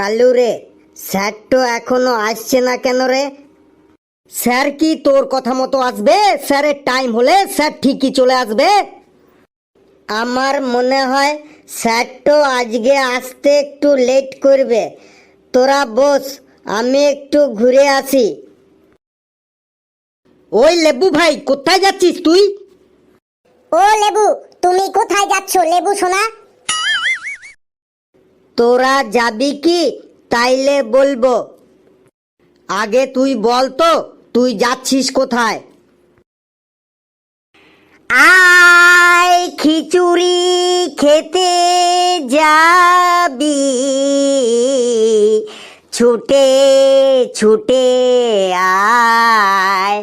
কালু রে, স্যার তো এখনো আসছে না কেন রে? স্যার কি তোর কথা মতো আসবে? স্যারের টাইম হলে স্যার ঠিকই চলে আসবে। আমার মনে হয় স্যার তো আজকে আসতে একটু লেট করবে। তোরা বস, আমি একটু ঘুরে আসি। ওই লেবু ভাই, কোথায় যাচ্ছিস তুই? ও লেবু, তুমি কোথায় যাচ্ছ লেবু সোনা? তোরা যাবি কি তাইলে বলবো। আগে তুই বল তো, তুই যাচ্ছিস কোথায়? আয় খিচুড়ি খেতে যাবি, ছুটে ছুটে আয়।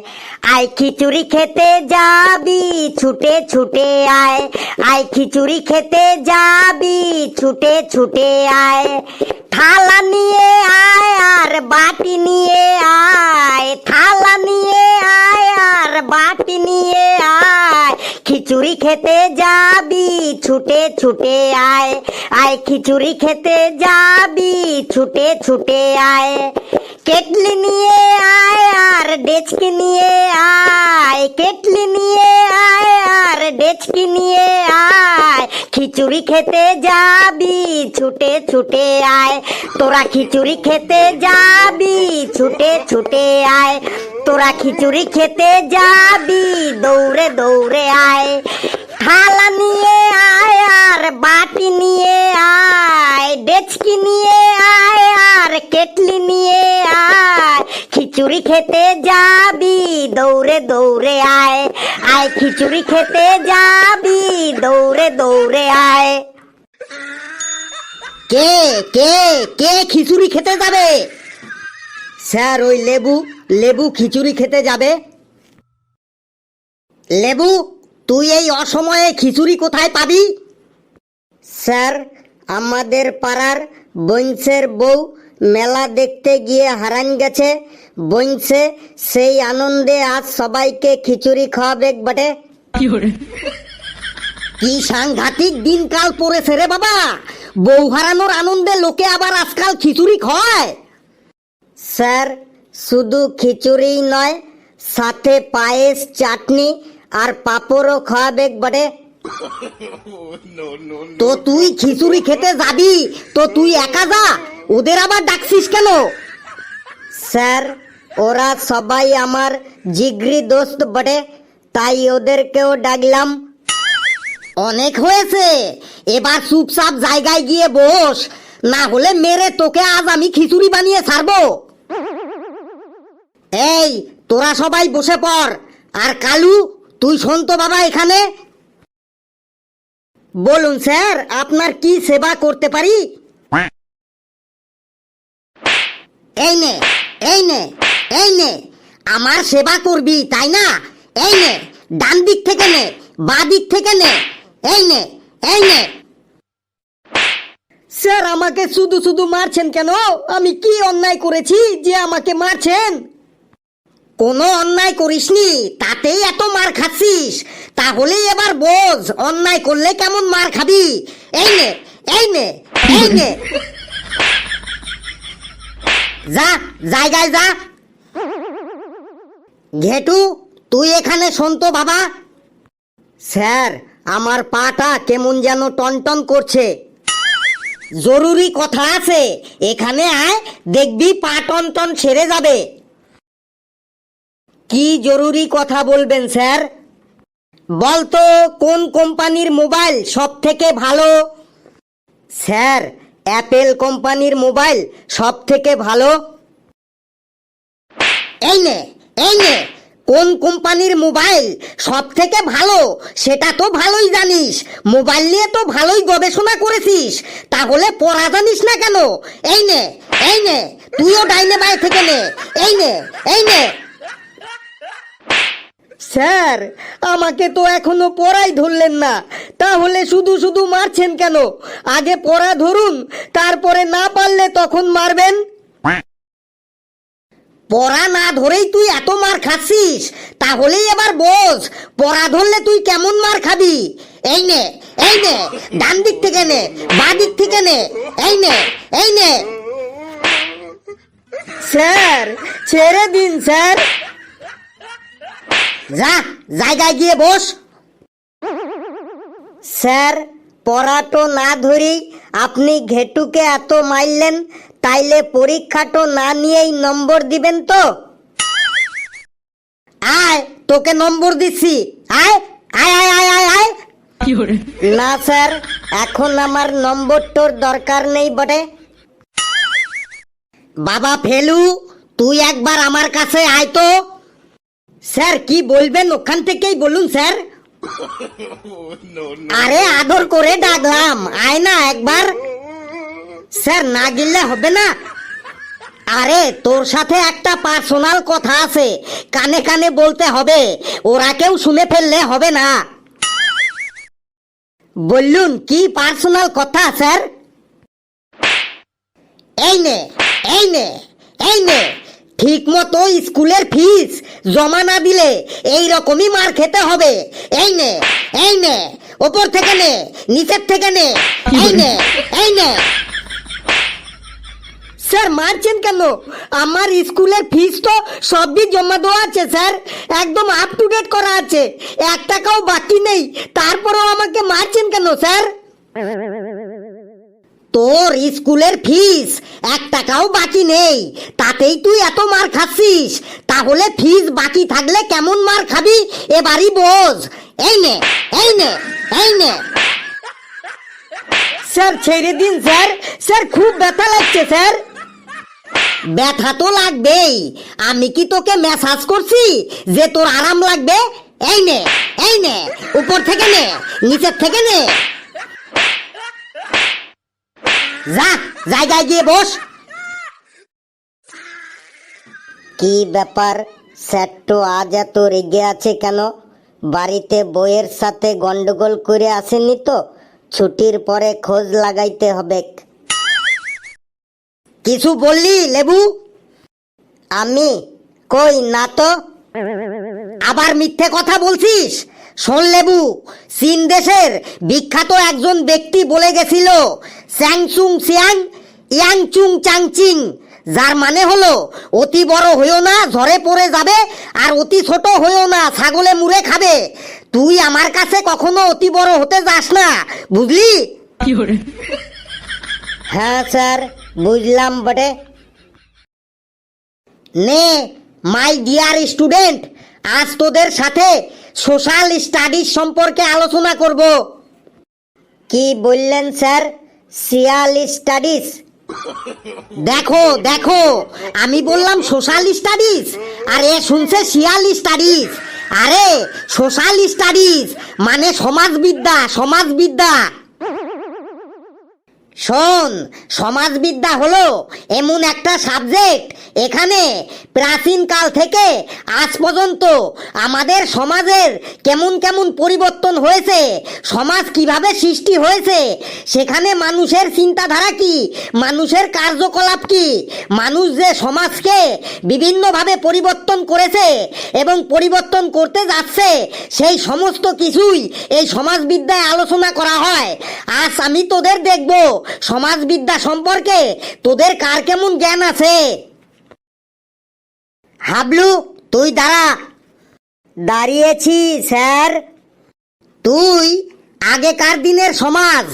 আয় খিচুড়ি খেতে যাবি, ছুটে ছুটে আয়। আয় খিচুড়ি খেতে যাবি, ছুটে ছুটে আয়। থালা নিয়ে আয় আর বাটি নিয়ে আয়। থালা নিয়ে আয় আর বাটি নিয়ে আয়। খিচুড়ি খেতে যাবি, ছুটে ছুটে আয়। আয় খিচুড়ি খেতে যাবি, ছুটে ছুটে আয়। কেটলি নিয়ে আয় আর ডেচকি নিয়ে আয়। কেটলি নিয়ে আয় আর ডেচকি নিয়ে আয়। খিচুড়ি খেতে যাবি, ছুটে ছুটে আয়। তোরা খিচুড়ি খেতে যাবি, ছুটে ছুটে আয়। তোরা খিচুড়ি খেতে যাবি, দৌড়ে দৌড়ে আয়। থালা নিয়ে আয় আর বাটি নিয়ে আয়। ডেচকি নিয়ে আয় আর কেটলি নিয়ে আয়। খিচুড়ি খেতে যাবি, দৌড়ে দৌড়ে আয়। আয় খিচুড়ি খেতে যাবি, দৌড়ে দৌড়ে আয়। কে কে কে খিচুড়ি খেতে যাবে? স্যার, ওই লেবু। লেবু খিচুড়ি খেতে যাবে। লেবু, তুই এই অসময়ে খিচুড়ি কোথায় পাবি? স্যার, আমাদের পাড়ার বংশের বউ মেলা দেখতে গিয়ে হারান গেছে। বংশে সেই আনন্দে আজ সবাইকে খিচুড়ি খাওয়াবে বটে। কি সাংঘাতিক দিনকাল পড়েছে রে বাবা! বউ হারানোর আনন্দে লোকে আবার আজকাল খিচুড়ি খায়। স্যার, শুধু খিচুড়ি নয়, সাথে পায়েস, চাটনি আর পাঁপড়ও খাওয়াবে বটে। তো তুই খিচুড়ি খেতে যাবি, তো তুই একা যা, ওদের আবার ডাকছিস কেন? স্যার, ওরা সবাই আমার জিগরি দোস্ত বটে, তাই ওদেরকেও ডাকলাম। অনেক হয়েছে, এবার চুপচাপ জায়গায় গিয়ে বস, না হলে মেরে তোকে আজ আমি খিচুড়ি বানিয়ে ছাড়বো। এই, তোরা সবাই বসে পড়। আর কালু, তুই শোন তো বাবা এখানে। বলুন স্যার, আপনার কি সেবা করতে পারি? এই নে, এই নে, এই নে। আমার সেবা করবি তাই না? এই নে, ডান দিক থেকে নে, বাঁ দিক থেকে নে। এই নে, এই নে। স্যার, আমাকে শুধু শুধু মারছেন কেন? আমি কি অন্যায় করেছি যে আমাকে মারছেন? কোনো অন্যায় করিসনি, তাতেই এত মার খাচ্ছিস। তাহলেই এবার বোঝ অন্যায় করলে কেমন মার খাবি। এই নে, এই নে, এই নে। যা, জায়গায় যা। ঘেটু, তুই এখানে শোন তো বাবা। স্যার, আমার পাটা কেমন যেন টনটন করছে। জরুরি কথা আছে, এখানে আয়, দেখবি পা টনটন সেরে যাবে। কি জরুরি কথা বলবেন স্যার? বলতো, কোন কোম্পানির মোবাইল সব থেকে ভালো? স্যার, অ্যাপেল কোম্পানির মোবাইল সব থেকে ভালো। এই নে, এই নে। কোন কোম্পানির মোবাইল সব থেকে ভালো সেটা তো ভালোই জানিস। মোবাইল নিয়ে তো ভালোই গবেষণা করেছিস, তাহলে পড়া জানিস না কেন? এই নে, এই নে। তুইও ডাইনে বায়ে থেকে নে। এই নে, এই নে। স্যার, আমাকে তো এখনো পড়াই ধরলেন না, তাহলে শুধু শুধু মারছেন কেন? আগে পড়া ধরুন, তারপরে না পারলে তখন মারবেন। পড়া না ধরেই তুই এত মার খাচ্ছিস, তাহলেই এবার বোঝ পড়া ধরলে তুই কেমন মার খাবি। এই নে, এই নে। ডান দিক থেকে নে, বাঁ দিক থেকে নে। এই নে, এই নে। স্যার ছেড়ে দিন স্যার। যা জায়গায় গিয়ে বস। স্যার পড়াটো না ধরেই আপনি ঘেটুকে এত মারলেন, তাইলে পরীক্ষাটো না নিয়েই নম্বর দিবেন তো? আয় তোকে নম্বর দিচ্ছি, আয় আয় আয় আয় আয় আয়। না স্যার, এখন আমার নম্বরটোর দরকার নেই বটে। বাবা ফেলু, তুই একবার আমার কাছে আয় তো। স্যার কি বলবেন ওখান থেকেই বলুন স্যার। আরে আদর করে ডাকলাম, আয় না একবার। স্যার না গেলে হবে না। আরে তোর সাথে একটা পার্সোনাল কথা আছে, কানে কানে বলতে হবে, ওরা কেউ শুনে ফেললে হবে না। বললুন কি পার্সোনাল কথা স্যার? এই নে এই নে এই নে, ঠিক মতো স্কুলের ফিস জমা না দিলে এই রকমই মার খেতে হবে। এই নে এই নে, ওপর থেকে নে, নিচের থেকে নে, এই নে এই নে। স্যার মারছেন কেন? আমার স্কুলের ফিস তো সবই জমা দেওয়া আছে স্যার, একদম আপ টু ডেট করা আছে, 1 টাকাও বাকি নেই, তারপরেও আমাকে মারছেন কেন স্যার? তোর স্কুলের ফিস 1 টাকাও বাকি নেই, তাতেই তুই এত মার খাচ্ছিস, তাহলে ফিস বাকি থাকলে কেমন মার খাবি এবারই বোঝ। এই নে এই নে এই নে। স্যার ছেড়ে দিন স্যার, স্যার খুব ব্যথা লাগছে স্যার। ব্যথা তো লাগবেই, আমি কি তোকে ম্যাসাজ করছি যে তোর আরাম লাগবে? এই নে এই নে, উপর থেকে নে, নিচের থেকে নে। যা জায়গায় গিয়ে বস। কি ব্যাপার, স্যার তো আজ এত রেগে আছে কেন? বাড়িতে বইয়ের সাথে গন্ডগোল করে আসেনি তো? ছুটির পরে খোঁজ লাগাইতে হবে। কিছু বললি লেবু? আমি কই না তো। আবার মিথ্যে কথা বলছিস? শোন লেবু, চীন দেশের বিখ্যাত একজন ব্যক্তি বলে গেছিল, স্যাংচুং সিয়াং ইয়াংচুং চাংচিং, যার মানে হলো অতি বড় হইও না ঝরে পড়ে যাবে, আর অতি ছোট হইও না ছাগলে মুড়ে খাবে। তুই আমার কাছে কখনো অতি বড় হতে যাস না, বুঝলি? হ্যাঁ স্যার বুঝলাম বটে। নে মাই ডিয়ার স্টুডেন্ট, আজ তোদের সাথে সোশ্যাল স্টাডিজ সম্পর্কে আলোচনা করব। কি বললেন স্যার? Social studies? দেখো দেখো, আমি বললাম সোশ্যাল স্টাডিজ, আর এ শুনছে সোশ্যাল স্টাডিজ। আরে সোশ্যাল স্টাডিজ মানে সমাজবিদ্যা, সমাজবিদ্যা। শোন, সমাজবিদ্যা হলো এমন একটা সাবজেক্ট, এখানে প্রাচীন কাল থেকে আজ পর্যন্ত আমাদের সমাজের কেমন কেমন পরিবর্তন হয়েছে, সমাজ কিভাবে সৃষ্টি হয়েছে, সেখানে মানুষের চিন্তাধারা কি, মানুষের কার্যকলাপ কি, মানুষ যে সমাজকে বিভিন্নভাবে পরিবর্তন করেছে এবং পরিবর্তন করতে যাচ্ছে, সেই সমস্ত কিছুই এই সমাজবিদ্যায় আলোচনা করা হয়। আজ আমি তোদের দেখব সমাজবিদ্যা সম্পর্কে তোদের কার কেমন জ্ঞান আছে। হাবলু তুই দাঁড়া। দাঁড়িয়েছি স্যার। তুই আগেকার দিনের সমাজ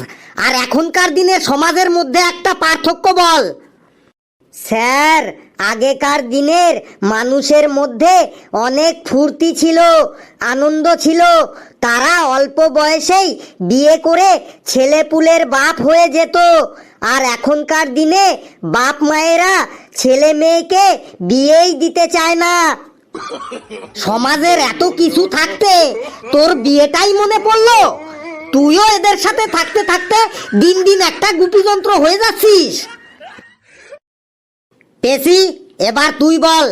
আর এখনকার দিনের সমাজের মধ্যে একটা পার্থক্য বল। স্যার আগেকার দিনের মানুষের মধ্যে অনেক ফুর্তি ছিল, আনন্দ ছিল, তারা অল্প বয়সেই বিয়ে করে ছেলেপুলের বাপ হয়ে যেত। আর এখনকার দিনে বাপ মায়েরা ছেলে মেয়েকে বিয়েই দিতে চায় না। সমাজের এত কিছু থাকতে তোর বিয়েটাই মনে পড়লো? তুইও এদের সাথে থাকতে থাকতে দিন দিন একটা গুপিযন্ত্র হয়ে যাচ্ছিস। পেশি, এবার তুই বল,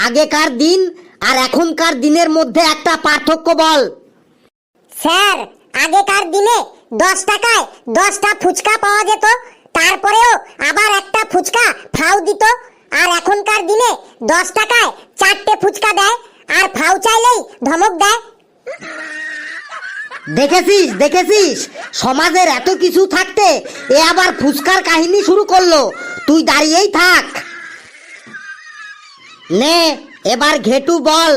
আগেকার দিন আর এখনকার দিনের মধ্যে একটা পার্থক্য বল। স্যার আগেকার দিনে 10 টাকায় 10টা ফুচকা পাওয়া যেত, তারপরেও আবার একটা ফুচকা ফাউ দিত। আর এখনকার দিনে 10 টাকায় 4টে ফুচকা দেয়, আর ফাউ চাইলেই ধমক দেয়। দেখেছিস দেখেছিস, সমাজের এত কিছু থাকতে এ আবার ফুচকার কাহিনী শুরু করলো। তুই দাঁড়িয়েই থাক। নে এবার ঘেটু বল,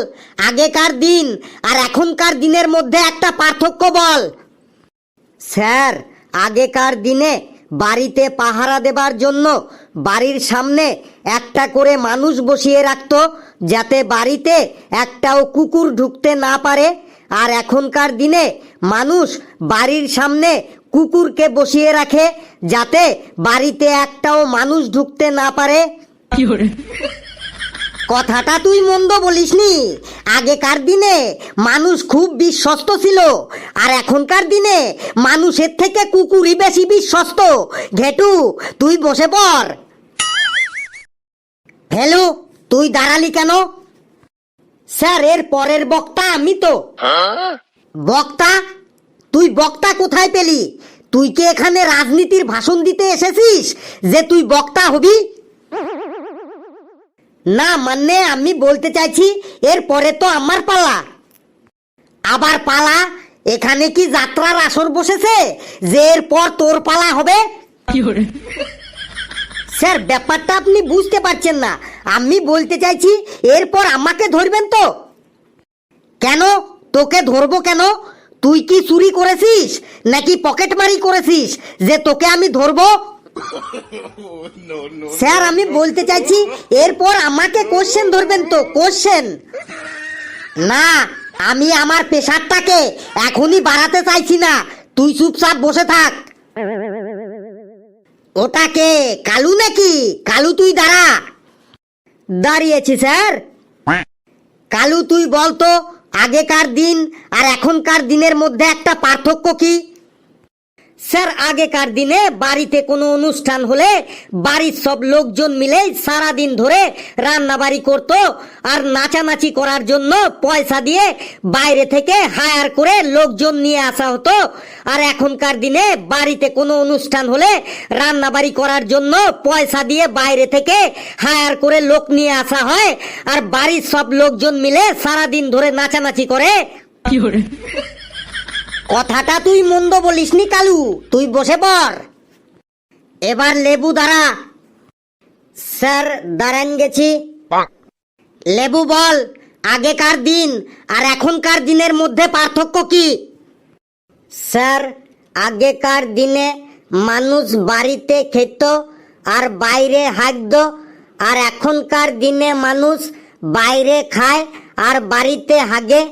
আগেকার দিন আর এখনকার দিনের মধ্যে একটা পার্থক্য বল। স্যার, আগেকার দিনে বাড়িতে পাহারা দেবার জন্য বাড়ির সামনে একটা করে মানুষ বসিয়ে রাখতো, যাতে বাড়িতে একটাও কুকুর ঢুকতে না পারে। আর এখনকার দিনে মানুষ বাড়ির সামনে কুকুরকে বসিয়ে রাখে, যাতে বাড়িতে একটাও মানুষ ঢুকতে না পারে। কথাটা তুই মন্দ বলিসনি। আগেকার দিনে মানুষ খুব বিশ্বস্ত ছিল, আর এখনকার দিনে মানুষের থেকে কুকুরই বেশি বিশ্বস্ত। ঘেটু, তুই বসে পড়। ফেলু, তুই দাঁড়ালি কেন? স্যার, এর পরের বক্তা আমি তো। বক্তা? তুই বক্তা কোথায় পেলি? তুই কি এখানে রাজনীতির ভাষণ দিতে এসেছিস যে তুই বক্তা হবি? না, মানে আমি বলতে চাইছি এর পরে তো আমার পালা। আবার পালা? এখানে কি যাত্রার আসর বসেছে যে এরপর তোর পালা হবে? স্যার, ব্যাপারটা আপনি বুঝতে পারছেন না। আমি বলতে চাইছি এরপর আমাকে ধরবেন তো। কেন? তোকে ধরবো কেন? তুই কি চুরি করেছিস নাকি পকেটমারি করেছিস যে তোকে আমি ধরবো? স্যার, আমি বলতে চাইছি এরপর আমাকে কোশ্চেন ধরবেন তো, কোশ্চেন। না, আমি আমার প্রেশারটাকে এখনই বাড়াতে চাইছি না। তুই চুপচাপ বসে থাক। ওটাকে কালু নাকি? কালু, তুই দাঁড়া। দাঁড়িয়েছি স্যার। কালু, তুই বলতো আগেকার দিন আর এখনকার দিনের মধ্যে একটা পার্থক্য কি? স্যার, আগেকার দিনে বাড়িতে কোনো অনুষ্ঠান হলে বাড়ির সব লোকজন মিলে সারাদিন ধরে রান্নাবাড়ি করত, আর নাচানাচি করার জন্য পয়সা দিয়ে বাইরে থেকে হায়ার করে লোকজন নিয়ে আসা হতো। আর এখনকার দিনে বাড়িতে কোনো অনুষ্ঠান হলে রান্নাবাড়ি করার জন্য পয়সা দিয়ে বাইরে থেকে হায়ার করে লোক নিয়ে আসা হয়, আর বাড়ির সব লোকজন মিলে সারাদিন ধরে নাচানাচি করে। কথাটা তুই মন্দ বলিসনি কালু, তুই বসে পড়। এবার লেবু দাঁড়া। স্যার, দাঁড়ান গেছি। লেবু বল, আগেকার দিন আর এখনকার দিনের মধ্যে পার্থক্য কি? স্যার, আগেকার দিনে মানুষ বাড়িতে খেত আর বাইরে হাঁকতো, আর এখনকার দিনে মানুষ বাইরে খায় আর বাড়িতে হাগে।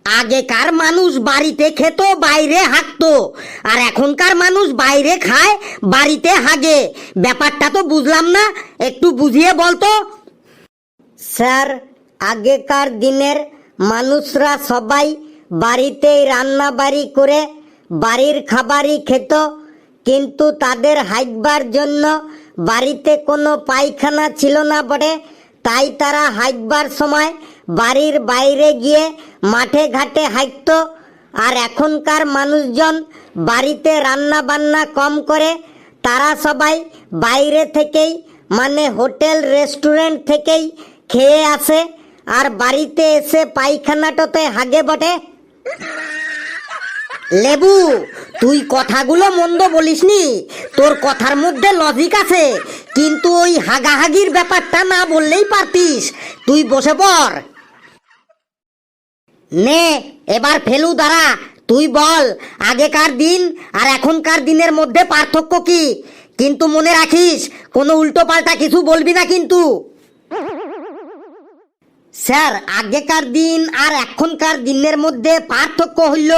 আগেকার মানুষ বাড়িতে খেত, বাইরে হাঁকতো, আর এখনকার মানুষ বাইরে খায়, বাড়িতে হাগে। ব্যাপারটা তো বুঝলাম না, একটু বুঝিয়ে বলতো। স্যার, আগেকার দিনের মানুষরা সবাই বাড়িতেই রান্না বাড়ি করে বাড়ির খাবারই খেত, কিন্তু তাদের হাঁকবার জন্য বাড়িতে কোনো পায়খানা ছিল না বটে, তাই তারা হাঁকবার সময় বাড়ির বাইরে গিয়ে মাঠে ঘাটে হাঁকতো। আর এখনকার মানুষজন বাড়িতে রান্না বান্না কম করে, তারা সবাই বাইরে থেকেই, মানে হোটেল রেস্টুরেন্ট থেকেই খেয়ে আসে, আর বাড়িতে এসে পায়খানাটাতে হাগে বটে। লেবু, তুই কথাগুলো মন্দ বলিসনি, তোর কথার মধ্যে লজিক আছে, কিন্তু ওই হাগাহাগির ব্যাপারটা না বললেই পারতিস। তুই বসে পড়। নে এবার ফেলু দাঁড়া, তুই বল আগেকার দিন আর এখনকার দিনের মধ্যে পার্থক্য কি? কিন্তু মনে রাখিস কোনো উল্টো পাল্টা কিছু বলবি না কিন্তু। স্যার, আগেকার দিন আর এখনকার দিনের মধ্যে পার্থক্য হইল,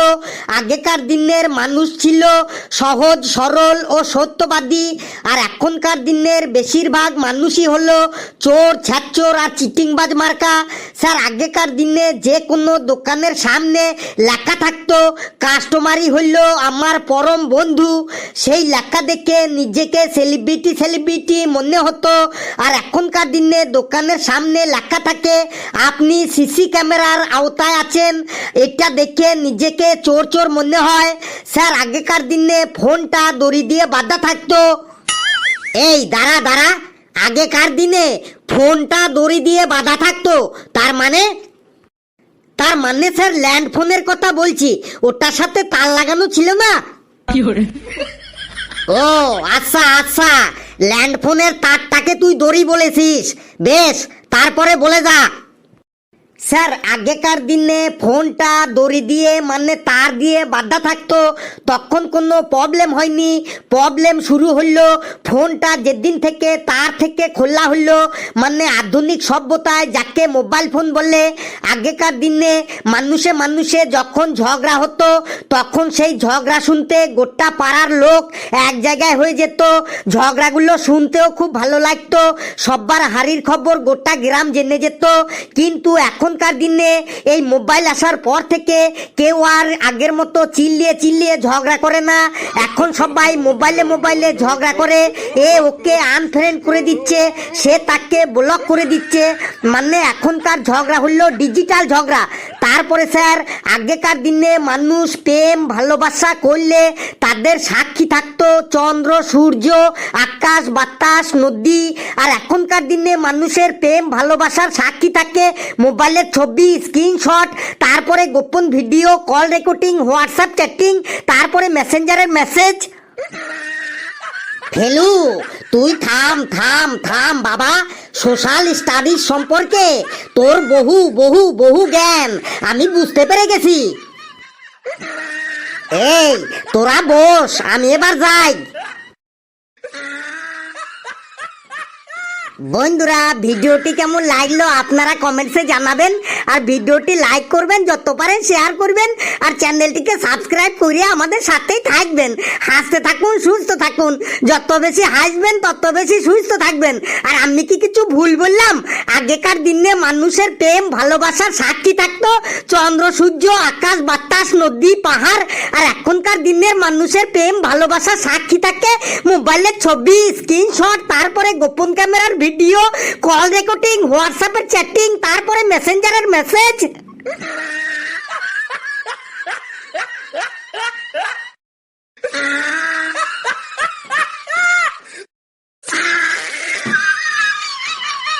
আগেকার দিনের মানুষ ছিল সহজ সরল ও সত্যবাদী, আর এখনকার দিনের বেশিরভাগ মানুষই হলো চোর, ছ্যাচোর আর চিটিংবাজ মার্কা। স্যার, আগেকার দিনে যে কোনো দোকানের সামনে লেখা থাকতো কাস্টমারই হইল আমার পরম বন্ধু, সেই লেখা দেখে নিজেকে সেলিব্রিটি মনে হতো। আর এখনকার দিনে দোকানের সামনে লেখা থাকে আপনি সিসি ক্যামেরার আওতায় আছেন, এটা দেখে নিজেকে চোর মনে হয়। স্যার, আগেকার দিনে ফোনটা দড়ি দিয়ে বাঁধা থাকতো। এই দাঁড়া, আগেকার দিনে ফোনটা দড়ি দিয়ে বাঁধা থাকতো তার মানে স্যার ল্যান্ড ফোনের কথা বলছি, ওটার সাথে তার লাগানো ছিল না। ও আচ্ছা, ল্যান্ড ফোনের তারটাকে তুই দড়ি বলেছিস, বেশ, তারপরে বলে যা। স্যার, আগেকার দিনে ফোনটা দড়ি দিয়ে মানে তার দিয়ে বাঁধা থাকতো, তখন কোনো প্রবলেম হয়নি। প্রবলেম শুরু হলো ফোনটা যেদিন থেকে তার থেকে খোলা হলো, মানে আধুনিক সভ্যতায় যাকে মোবাইল ফোন বলে। আগেকার দিনে মানুষে মানুষে যখন ঝগড়া হতো তখন সেই ঝগড়া শুনতে গোটা পাড়ার লোক এক জায়গায় হয়ে যেত। ঝগড়াগুলো শুনতেও খুব ভালো লাগতো, সবার হারির খবর গোটা গ্রাম জেনে যেত। কিন্তু এখনকার দিনে এই মোবাইল আসার পর থেকে কেউ আর আগের মতো চিল্লিয়ে চিল্লিয়ে ঝগড়া করে না। এখন সবাই মোবাইলে মোবাইলে ঝগড়া করে, এ ওকে আনফ্রেন্ড করে দিচ্ছে, সে তাকে ব্লক করে দিচ্ছে। মানে এখনকার ঝগড়া হলো ডিজিটাল ঝগড়া। তারপরে স্যার, আগেকার দিনে মানুষ প্রেম ভালোবাসা করলে তাদের সাক্ষী থাকতো চন্দ্র সূর্য, আকাশ বাতাস নদী। আর এখনকার দিনে মানুষের প্রেম ভালোবাসার সাক্ষী থাকে মোবাইলের ছবি, স্ক্রিনশট, তারপরে গোপন video, call recording, WhatsApp chatting, তারপরে মেসেঞ্জারের মেসেজ। ফেলু, তুই থাম থাম থাম বাবা। সোশ্যাল স্টাডিজ সম্পর্কে তোর বহু বহু বহু জ্ঞান আমি বুঝতে পেরে গেছি। এই তোরা বস, আমি এবার যাই। বন্ধুরা, ভিডিওটি কেমন লাগলো আপনারা কমেন্টসে জানাবেন, আর ভিডিওটি লাইক করবেন, যত পারেন শেয়ার করবেন, আর চ্যানেলটিকে সাবস্ক্রাইব করে আমাদের সাথেই থাকবেন। হাসতে থাকুন, সুস্থ থাকুন, যত বেশি হাসবেন তত বেশি সুস্থ থাকবেন। আর আমি কি কিছু ভুল বললাম? আগেকার দিনে মানুষের প্রেম ভালোবাসার সাক্ষী থাকতো চন্দ্র সূর্য, আকাশ বাতাস নদী পাহাড়। আর এখনকার দিনের মানুষের প্রেম ভালোবাসার সাক্ষী থাকে মোবাইলের ছবি, স্ক্রিনশট, তারপরে গোপন ক্যামেরার ভিডিও, কল রেকর্ডিং, হোয়াটসঅ্যাপের চ্যাটিং, তারপরে মেসেঞ্জারের মেসেজ।